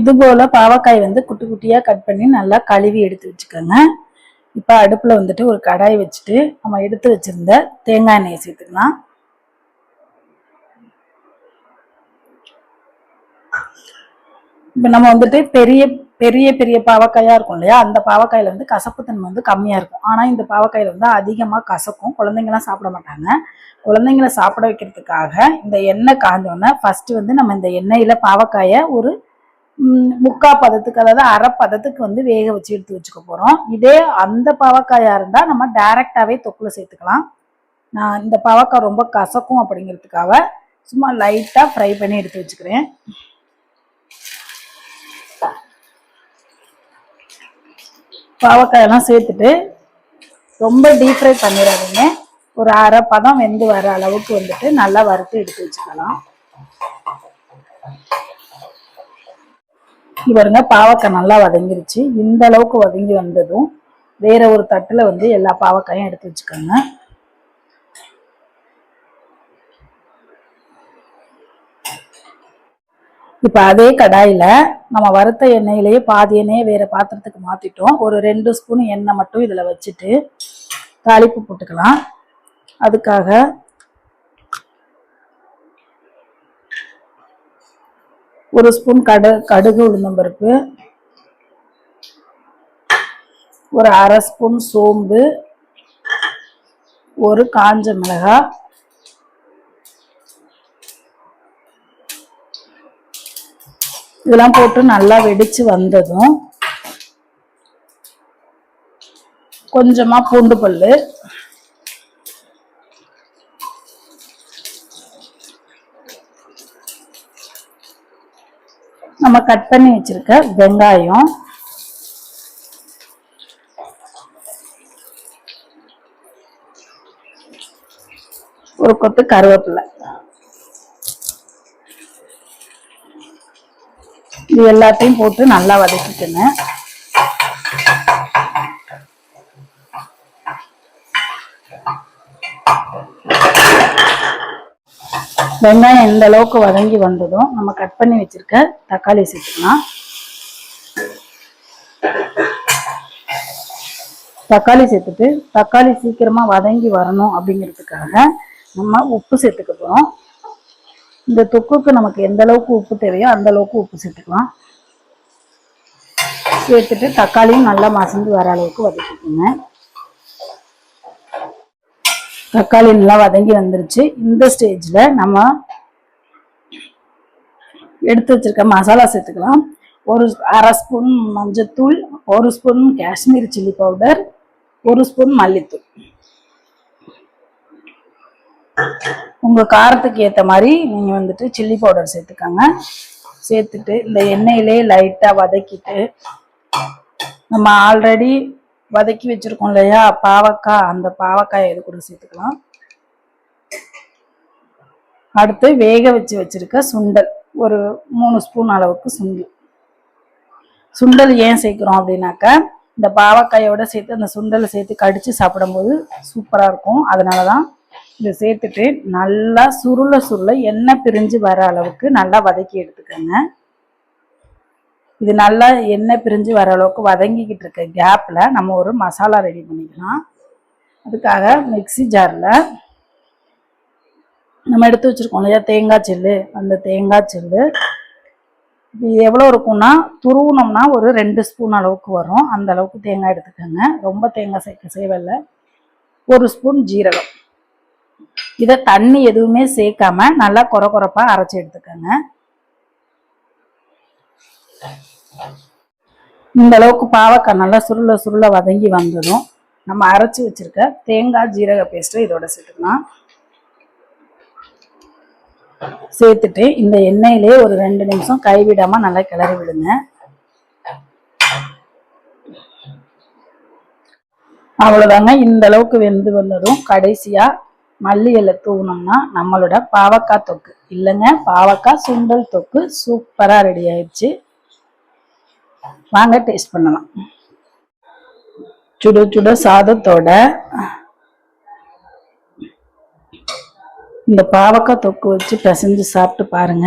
இது போல பாவக்காய் வந்து குட்டி குட்டியா கட் பண்ணி நல்லா கழுவி எடுத்து வச்சுக்கோங்க. இப்போ அடுப்புல வந்துட்டு ஒரு கடாய் வச்சுட்டு நம்ம எடுத்து வச்சிருந்த தேங்காய் எண்ணெயை சேர்த்துக்கலாம். இப்போ நம்ம வந்துட்டு பெரிய பெரிய பெரிய பாவக்காயா இருக்கும் இல்லையா, அந்த பாவக்காயில வந்து கசப்புத்தன்மை வந்து கம்மியா இருக்கும். ஆனா இந்த பாவக்காயில வந்து அதிகமா கசக்கும், குழந்தைங்கலாம் சாப்பிட மாட்டாங்க. குழந்தைங்களை சாப்பிட வைக்கிறதுக்காக இந்த எண்ணெய் காஞ்சோன்னா ஃபர்ஸ்ட் வந்து நம்ம இந்த எண்ணெயில பாவக்காயை ஒரு முக்கா பதத்துக்கு, அதாவது அரை பதத்துக்கு வந்து வேக வச்சு எடுத்து வச்சுக்க போறோம். இதே அந்த பாவக்காயா இருந்தா நம்ம டைரக்டாவே தொக்குல சேர்த்துக்கலாம். நான் இந்த பாவக்காய் ரொம்ப கசக்கும் அப்படிங்கிறதுக்காக சும்மா லைட்டா ஃப்ரை பண்ணி எடுத்து வச்சுக்கிறேன். பாவக்காயெல்லாம் சேர்த்துட்டு ரொம்ப டீப் ஃப்ரை பண்ணிடாதீங்க. ஒரு அரை பதம் வெந்து வர அளவுக்கு வந்துட்டு நல்லா வறுத்து எடுத்து வச்சுக்கலாம். பாருங்க, பாவக்காய் நல்லா வதங்கிருச்சு. இந்த அளவுக்கு வதங்கி வந்ததும் வேற ஒரு தட்டுல வந்து எல்லா பாவக்காயும் எடுத்து வச்சுக்கோங்க. இப்ப அதே கடாயில நம்ம வறுத்த எண்ணெயிலேயே பாதி எண்ணெயை வேற பாத்திரத்துக்கு மாத்திட்டோம். ஒரு 2 ஸ்பூன் எண்ணெய் மட்டும் இதுல வச்சுட்டு தாளிப்பு போட்டுக்கலாம். அதுக்காக ஒரு ஸ்பூன் கடுகு உளுந்தம்பருப்பு, ஒரு அரை ஸ்பூன் சோம்பு, ஒரு காஞ்ச மிளகாய், இதெல்லாம் போட்டு நல்லா வெடிச்சு வந்ததும் கொஞ்சமா பூண்டு பல்லு, நம்ம கட் பண்ணி வச்சிருக்க வெங்காயம், ஒரு கொத்து கருவேப்பிலை, இது எல்லாத்தையும் போட்டு நல்லா வதக்கிக்கங்க. வெங்காயம் எந்த அளவுக்கு வதங்கி வந்ததும் நம்ம கட் பண்ணி வச்சிருக்க தக்காளி சேர்த்துக்கலாம். தக்காளி சேர்த்துட்டு தக்காளி சீக்கிரமா வதங்கி வரணும் அப்படிங்கிறதுக்காக நம்ம உப்பு சேர்த்துக்க போறோம். இந்த தொக்குக்கு நமக்கு எந்த அளவுக்கு உப்பு தேவையோ அந்த அளவுக்கு உப்பு சேர்த்துக்கலாம். சேர்த்துட்டு தக்காளியும் நல்லா மசிஞ்சு வர அளவுக்கு வதக்கிக்கோங்க. தக்காளி நல்லா வதங்கி வந்துருச்சு. இந்த ஸ்டேஜ்ல நம்ம எடுத்து வச்சிருக்க மசாலா சேர்த்துக்கலாம். ஒரு அரை ஸ்பூன் மஞ்சத்தூள், ஒரு ஸ்பூன் காஷ்மீரி சில்லி பவுடர், ஒரு ஸ்பூன் மல்லித்தூள். உங்க காரத்துக்கு ஏற்ற மாதிரி நீங்க வந்துட்டு சில்லி பவுடர் சேர்த்துக்கோங்க. சேர்த்துட்டு இந்த எண்ணெயிலே லைட்டா வதக்கிட்டு நம்ம ஆல்ரெடி வதக்கி வச்சிருக்கோம் இல்லையா பாவக்காய், அந்த பாவக்காயை இது கூட சேர்த்துக்கலாம். அடுத்து வேக வச்சு வச்சிருக்க சுண்டல், ஒரு 3 ஸ்பூன் அளவுக்கு சுண்டல் ஏன் சேர்க்கிறோம் அப்படின்னாக்கா இந்த பாவக்காயோட சேர்த்து அந்த சுண்டலை சேர்த்து கடிச்சு சாப்பிடும்போது சூப்பரா இருக்கும். அதனாலதான் இதை சேர்த்துட்டு நல்லா சுருள எண்ணெய் பிரிஞ்சு வர அளவுக்கு நல்லா வதக்கி எடுத்துக்கோங்க. இது நல்லா எண்ணெய் பிரிஞ்சு வர அளவுக்கு வதங்கிக்கிட்டு இருக்க கேப்ல நம்ம ஒரு மசாலா ரெடி பண்ணிக்கலாம். அதுக்காக மிக்ஸி ஜார்ல நம்ம எடுத்து வச்சிருக்கோம் இல்லையா தேங்காய் சில்லு, அந்த தேங்காய் சில்லு இது எவ்வளோ இருக்கும்னா துருவுனோம்னா ஒரு 2 ஸ்பூன் அளவுக்கு வரும். அந்த அளவுக்கு தேங்காய் எடுத்துக்கோங்க. ரொம்ப தேங்காய் சேர்க்க தேவையில்லை. 1 ஸ்பூன் ஜீரகம். இதை தண்ணி எதுவுமே சேர்க்காம நல்லா கொரப்பா அரைச்சி எடுத்துக்கோங்க. இந்த அளவுக்கு பாவக்காய் நல்லா சுருள வதங்கி வந்ததும் நம்ம அரைச்சி வச்சிருக்க தேங்காய் ஜீரக பேஸ்ட்டை இதோட சேர்த்துக்கலாம். சேர்த்துட்டு இந்த எண்ணெயிலே ஒரு 2 நிமிஷம் கைவிடாம நல்லா கிளறி விடுங்க. அவ்வளவுதாங்க. இந்த அளவுக்கு வெந்து வந்ததும் கடைசியா மல்லி இலை தூவினோம்னா நம்மளோட பாவக்காய் தொக்கு இல்லைங்க, பாவக்காய் சுண்டல் தொக்கு சூப்பரா ரெடி ஆயிடுச்சு. வாங்க டேஸ்ட் பண்ணலாம். சுட சுட சாதத்தோட இந்த பாவக்காய் தொக்கு வச்சு பிசைஞ்சு சாப்பிட்டு பாருங்க.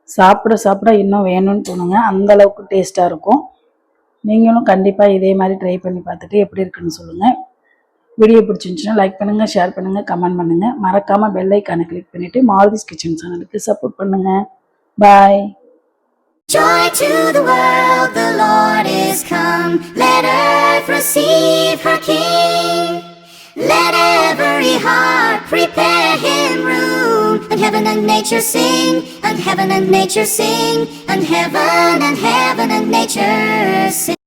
சாப்பிட சாப்பிட இன்னும் வேணும்னு தோணுங்க, அந்த அளவுக்கு டேஸ்ட்டாக இருக்கும். நீங்களும் கண்டிப்பாக இதே மாதிரி ட்ரை பண்ணி பார்த்துட்டு எப்படி இருக்குன்னு சொல்லுங்கள். வீடியோ பிடிச்சிருந்துச்சுன்னா லைக் பண்ணுங்கள், ஷேர் பண்ணுங்கள், கமெண்ட் பண்ணுங்கள். மறக்காமல் பெல் ஐக்கானை கிளிக் பண்ணிவிட்டு மாலதிஸ் கிச்சன் சேனலுக்கு சப்போர்ட் பண்ணுங்கள். பாய். Joy to the world, the Lord is come. Let earth receive her King. Let every heart prepare him room. And heaven and nature sing, and heaven and nature sing, and heaven and nature sing.